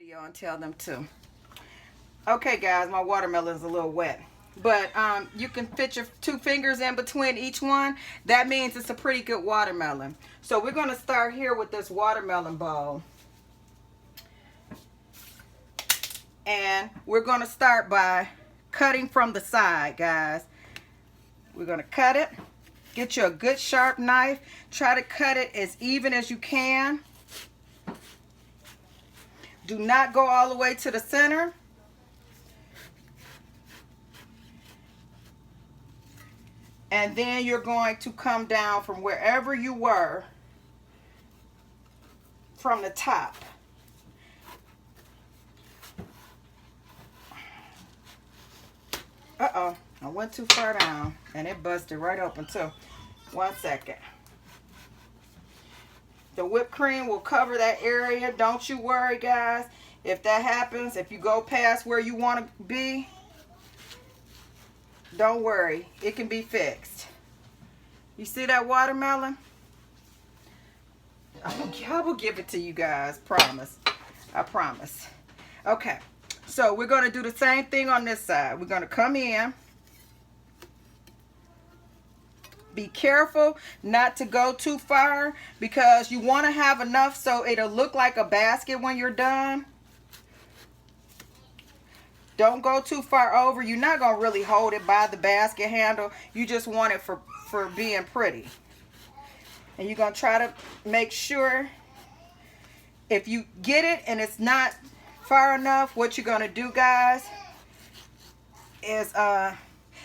video and tell them to. Okay guys, my watermelon is a little wet, but you can fit your 2 fingers in between each one. That means it's a pretty good watermelon. So we're going to start here with this watermelon bowl, and we're going to start by cutting from the side, guys. We're going to cut it. Get you a good sharp knife. Try to cut it as even as you can. Do not go all the way to the center. And then you're going to come down from wherever you were from the top. Uh-oh, I went too far down and it busted right open too. 1 second. The whipped cream will cover that area. Don't you worry, guys. If that happens, if you go past where you want to be, don't worry. It can be fixed. You see that watermelon? I will give it to you guys. Promise. I promise. Okay. So we're going to do the same thing on this side. We're going to come in. Be careful not to go too far, because you want to have enough so it'll look like a basket when you're done. Don't go too far over. You're not going to really hold it by the basket handle. You just want it for being pretty. And you're going to try to make sure if you get it and it's not far enough, what you're going to do, guys, is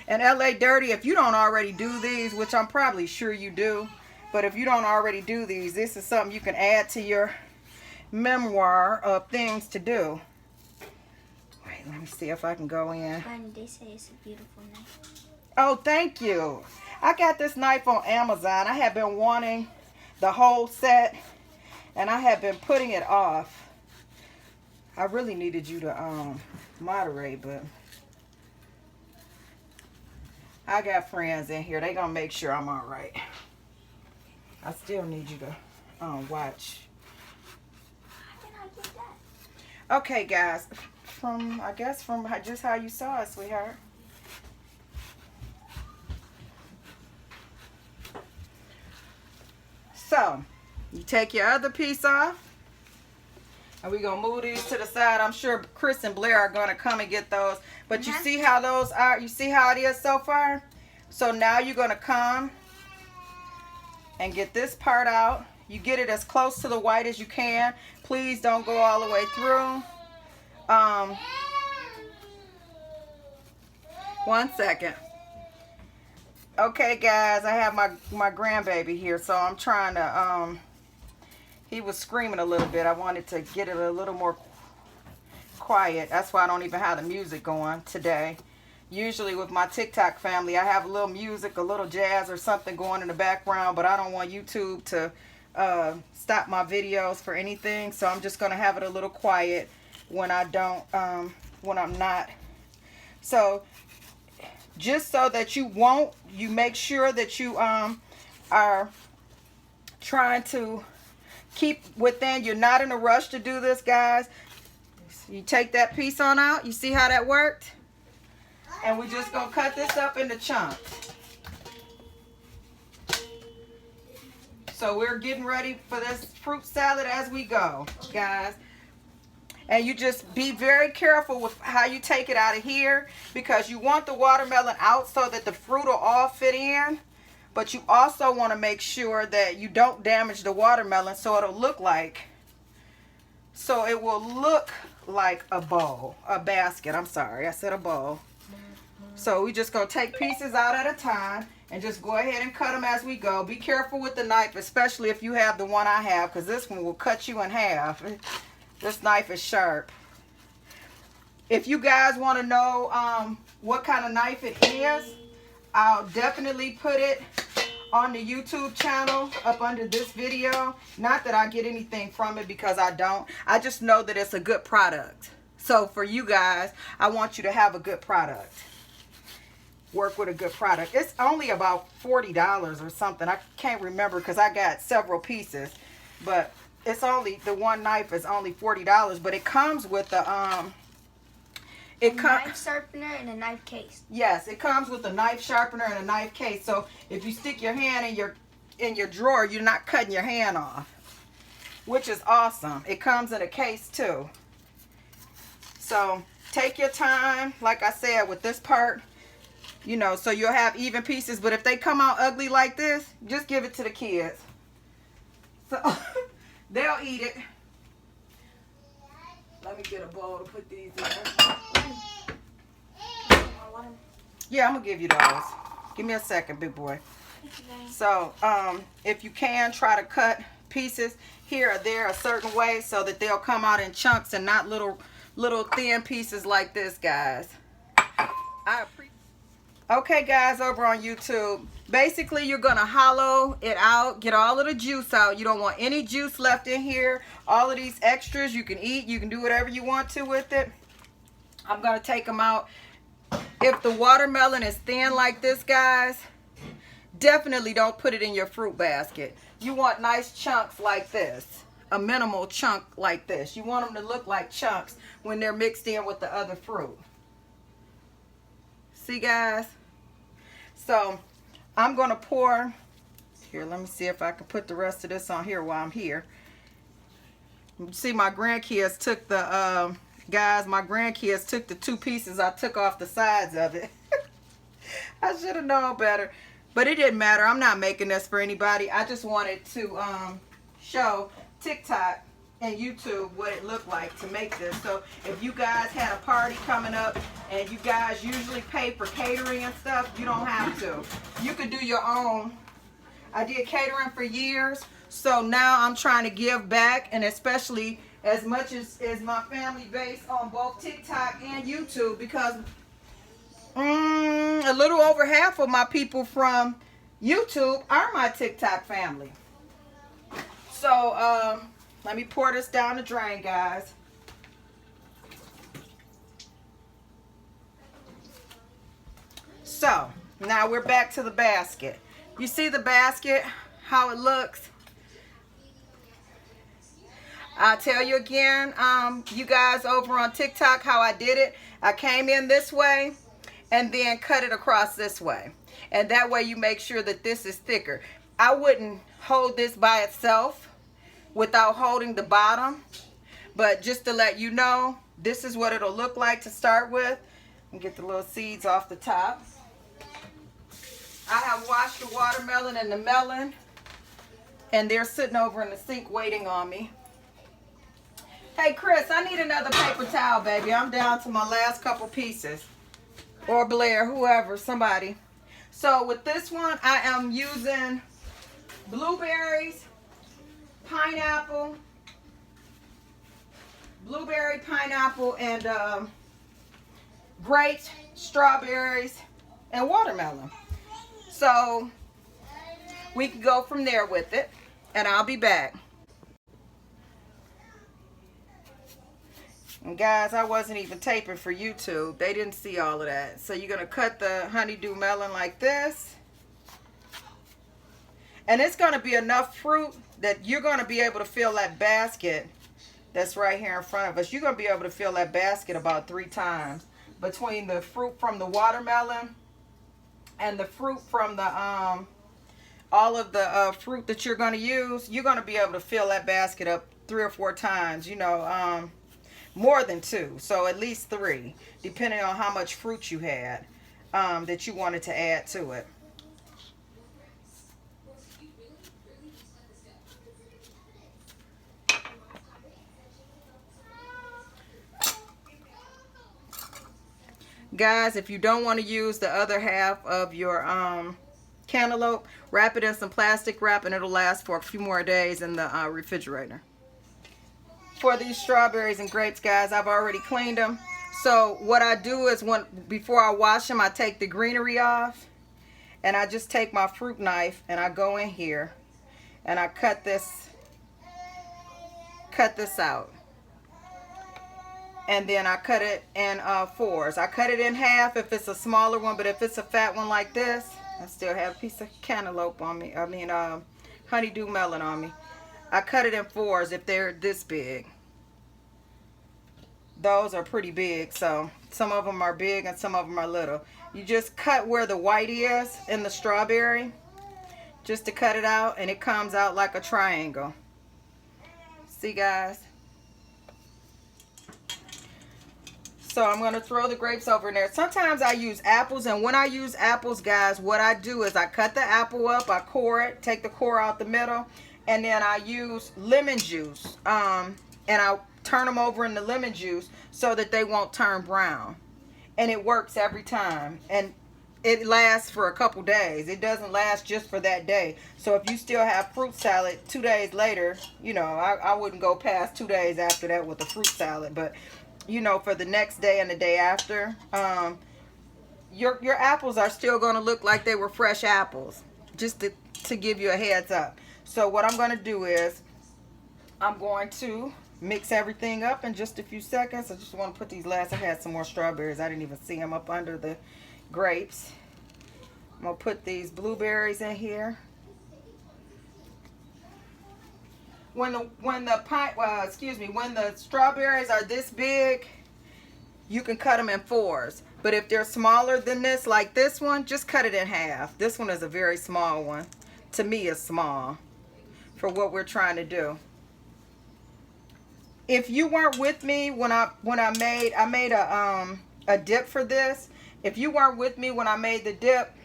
and LA Dirty, if you don't already do these, which I'm probably sure you do, but if you don't already do these, this is something you can add to your memoir of things to do. Wait, let me see if I can go in. And they say it's a beautiful knife. Oh, thank you. I got this knife on Amazon. I have been wanting the whole set, and I have been putting it off. I really needed you to moderate, but I got friends in here. They gonna make sure I'm all right. I still need you to watch. How did I get that? Okay, guys. I guess from just how you saw it, sweetheart. So, you take your other piece off. And we're going to move these to the side. I'm sure Chris and Blair are going to come and get those. But you see how those are? You see how it is so far? So now you're going to come and get this part out. You get it as close to the white as you can. Please don't go all the way through. 1 second. Okay, guys, I have my grandbaby here, so I'm trying to, he was screaming a little bit. I wanted to get it a little more quiet. That's why I don't even have the music going today. Usually with my TikTok family, I have a little music, a little jazz or something going in the background, but I don't want YouTube to stop my videos for anything, so I'm just going to have it a little quiet when I don't, when I'm not. So just so that you make sure that you are trying to keep within. You're not in a rush to do this, guys. You take that piece on out. You see how that worked? And we're just going to cut this up into chunks. So we're getting ready for this fruit salad as we go, guys. And you just be very careful with how you take it out of here, because you want the watermelon out so that the fruit will all fit in. But you also want to make sure that you don't damage the watermelon, so it'll look like, it will look like a bowl, a basket. I'm sorry, I said a bowl. So we just going to take pieces out at a time and just go ahead and cut them as we go. Be careful with the knife, especially if you have the one I have, because this one will cut you in half. This knife is sharp. If you guys want to know what kind of knife it is, I'll definitely put it on the YouTube channel up under this video. Not that I get anything from it, because I don't. I just know that it's a good product. So for you guys, I want you to have a good product. Work with a good product. It's only about $40 or something. I can't remember because I got several pieces. But it's only, the one knife is only $40, but it comes with the knife sharpener and a knife case. Yes, it comes with a knife sharpener and a knife case. So if you stick your hand in your drawer, you're not cutting your hand off, which is awesome. It comes in a case too. So take your time, like I said, with this part, you know, so you'll have even pieces. But if they come out ugly like this, just give it to the kids. So they'll eat it. Let me get a bowl to put these in. Yeah, I'm gonna give you those. Give me a second, big boy. So if you can, try to cut pieces here or there a certain way so that they'll come out in chunks and not little thin pieces like this, guys. Okay, guys, over on YouTube, basically you're gonna hollow it out, get all of the juice out. You don't want any juice left in here. All of these extras you can eat, you can do whatever you want to with it. I'm gonna take them out. If the watermelon is thin like this, guys, definitely don't put it in your fruit basket. You want nice chunks like this, a minimal chunk like this. You want them to look like chunks when they're mixed in with the other fruit. See, guys? So I'm gonna pour here. Let me see if I can put the rest of this on here while I'm here. See, my grandkids took the guys, my grandkids took the 2 pieces I took off the sides of it. I should have known better, but it didn't matter. I'm not making this for anybody. I just wanted to show TikTok and YouTube what it looked like to make this. So if you guys had a party coming up and you guys usually pay for catering and stuff, you don't have to. You could do your own. I did catering for years, so now I'm trying to give back, and especially as much as my family base on both TikTok and YouTube, because a little over half of my people from YouTube are my TikTok family. So let me pour this down the drain, guys. So now we're back to the basket. You see the basket, how it looks? I'll tell you again, you guys over on TikTok, how I did it. I came in this way and then cut it across this way. And that way you make sure that this is thicker. I wouldn't hold this by itself without holding the bottom. But just to let you know, this is what it'll look like to start with. And get the little seeds off the top. I have washed the watermelon and the melon, and they're sitting over in the sink waiting on me. Hey, Chris, I need another paper towel, baby. I'm down to my last couple pieces. Or Blair, whoever, somebody. So with this one, I am using blueberries, pineapple, and grapes, strawberries, and watermelon. So we can go from there with it, and I'll be back. And guys, I wasn't even taping for YouTube. They didn't see all of that. So you're going to cut the honeydew melon like this. And it's going to be enough fruit that you're going to be able to fill that basket that's right here in front of us. You're going to be able to fill that basket about 3 times. Between the fruit from the watermelon and the fruit from the all of the fruit that you're going to use, you're going to be able to fill that basket up 3 or 4 times, you know, more than 2, so at least 3, depending on how much fruit you had that you wanted to add to it. Guys, if you don't want to use the other half of your cantaloupe, wrap it in some plastic wrap and it'll last for a few more days in the refrigerator. For these strawberries and grapes, guys, I've already cleaned them. So what I do is before I wash them, I take the greenery off, and I just take my fruit knife and I go in here and I cut this out. And then I cut it in 4s. I cut it in half if it's a smaller one, but if it's a fat one like this, I still have a piece of cantaloupe on me. I mean, honeydew melon on me. I cut it in fours if they're this big. Those are pretty big, so some of them are big and some of them are little. You just cut where the white is in the strawberry, just to cut it out, and it comes out like a triangle. See, guys? So I'm going to throw the grapes over in there. Sometimes I use apples, and when I use apples, guys, what I do is I cut the apple up, I core it, take the core out the middle, and then I use lemon juice, and I turn them over in the lemon juice so that they won't turn brown. And it works every time, and it lasts for a couple days. It doesn't last just for that day. So if you still have fruit salad 2 days later, you know, I wouldn't go past 2 days after that with the fruit salad, but you know, for the next day and the day after, your apples are still going to look like they were fresh apples, just to give you a heads up. So what I'm going to do is I'm going to mix everything up in just a few seconds. I just want to put these last. I had some more strawberries. I didn't even see them up under the grapes. I'm going to put these blueberries in here. When the strawberries are this big, you can cut them in fours. But if they're smaller than this, like this one, just cut it in half. This one is a very small one. To me, it's small for what we're trying to do. If you weren't with me when I made a dip for this. If you weren't with me when I made the dip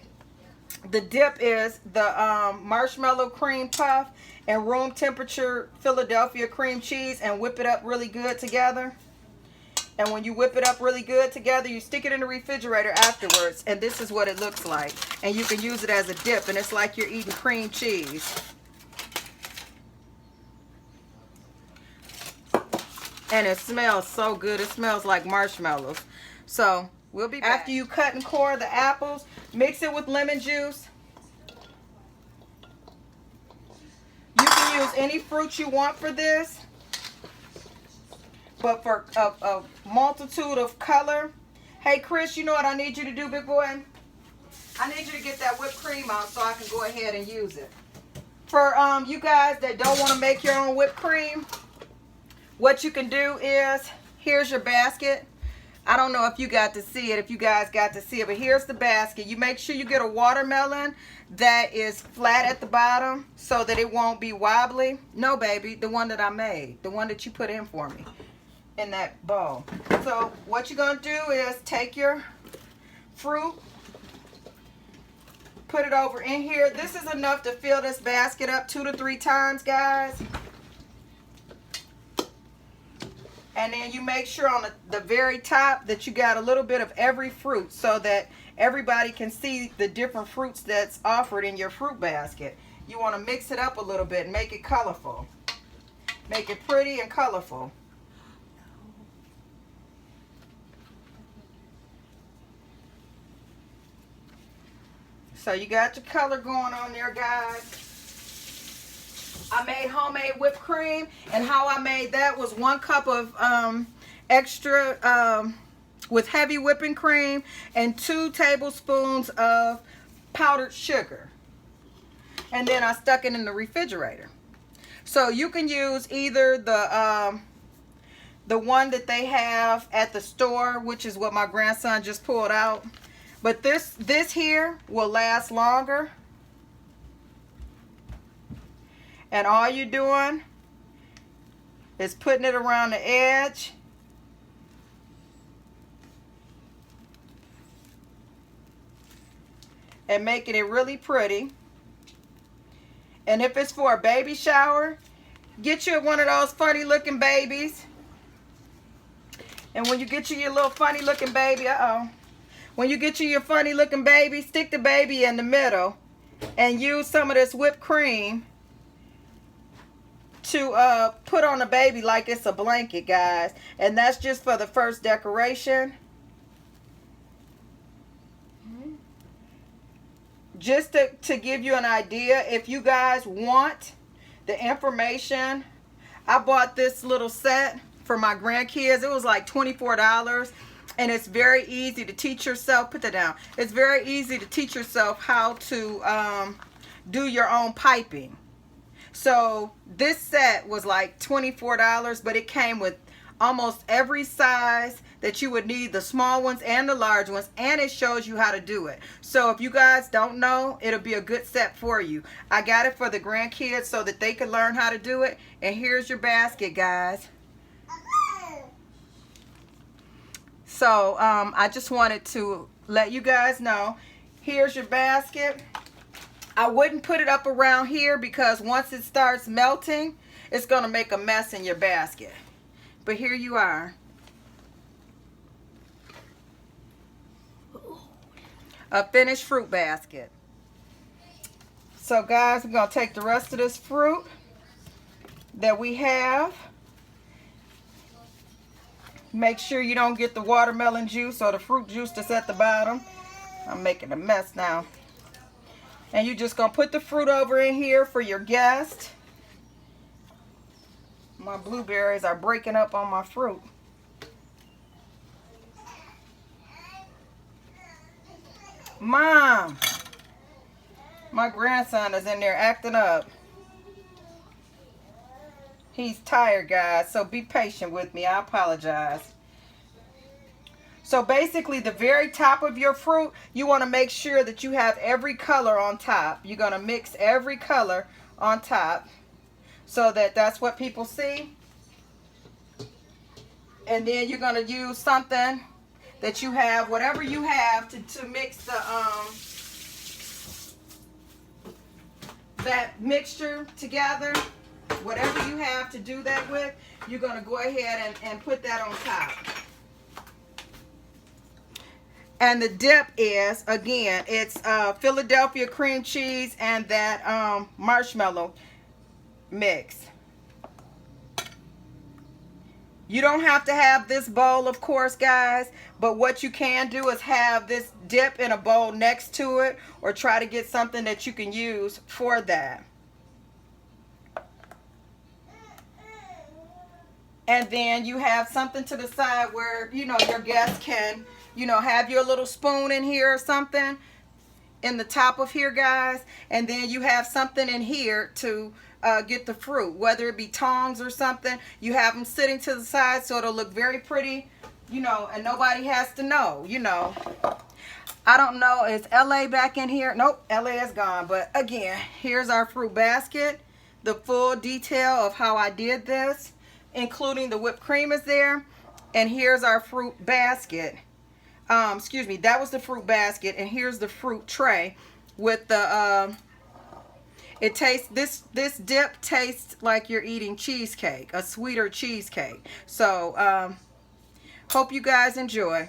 is the marshmallow cream puff and room temperature Philadelphia cream cheese, and whip it up really good together. And when you whip it up really good together, you stick it in the refrigerator afterwards, and this is what it looks like. And you can use it as a dip, and it's like you're eating cream cheese. And it smells so good. It smells like marshmallows. So we'll be back. After you cut and core the apples, mix it with lemon juice. You can use any fruit you want for this. But for a multitude of color. Hey, Chris, you know what I need you to do, big boy? I need you to get that whipped cream out so I can go ahead and use it. For you guys that don't want to make your own whipped cream, what you can do is, here's your basket. I don't know if you got to see it, if you guys got to see it, but here's the basket. You make sure you get a watermelon that is flat at the bottom so that it won't be wobbly. No, baby, the one that I made, the one that you put in for me in that bowl. So what you're going to do is take your fruit, put it over in here. This is enough to fill this basket up 2 to 3 times, guys. And then you make sure on the very top that you got a little bit of every fruit so that everybody can see the different fruits that's offered in your fruit basket. You want to mix it up a little bit and make it colorful. Make it pretty and colorful. So you got your color going on there, guys. I made homemade whipped cream, and how I made that was 1 cup of extra with heavy whipping cream and 2 tablespoons of powdered sugar. And then I stuck it in the refrigerator. So you can use either the one that they have at the store, which is what my grandson just pulled out. But this here will last longer. And all you're doing is putting it around the edge. And making it really pretty. And if it's for a baby shower, get you one of those funny looking babies. And when you get you your little funny looking baby, when you get you your funny looking baby, stick the baby in the middle and use some of this whipped cream to put on the baby like it's a blanket, guys. And that's just for the first decoration. Just to give you an idea, if you guys want the information, I bought this little set for my grandkids. It was like $24, and it's very easy to teach yourself. Put that down. It's very easy to teach yourself how to do your own piping. So this set was like $24, but it came with almost every size that you would need, the small ones and the large ones, and it shows you how to do it. So if you guys don't know, it'll be a good set for you. I got it for the grandkids so that they could learn how to do it. And here's your basket, guys. So I just wanted to let you guys know, here's your basket. I wouldn't put it up around here because once it starts melting, it's going to make a mess in your basket. But here you are. A finished fruit basket. So guys, we're going to take the rest of this fruit that we have. Make sure you don't get the watermelon juice or the fruit juice that's at the bottom. I'm making a mess now. And you're just going to put the fruit over in here for your guest. My blueberries are breaking up on my fruit. Mom! My grandson is in there acting up. He's tired, guys, so be patient with me. I apologize. So basically, the very top of your fruit, you want to make sure that you have every color on top. You're going to mix every color on top so that that's what people see. And then you're going to use something that you have, whatever you have to mix the that mixture together. Whatever you have to do that with, you're going to go ahead and put that on top. And the dip is, again, it's Philadelphia cream cheese and that marshmallow mix. You don't have to have this bowl, of course, guys, but what you can do is have this dip in a bowl next to it, or try to get something that you can use for that. And then you have something to the side where, you know, your guests can, you know, have your little spoon in here or something in the top of here, guys. And then you have something in here to get the fruit, whether it be tongs or something. You have them sitting to the side so it'll look very pretty, you know, and nobody has to know, you know. I don't know, is LA back in here? Nope, LA is gone. But again, here's our fruit basket. The full detail of how I did this, including the whipped cream, is there. And here's our fruit basket. Excuse me, that was the fruit basket, and here's the fruit tray with the it tastes, this dip tastes like you're eating cheesecake, a sweeter cheesecake. So hope you guys enjoy.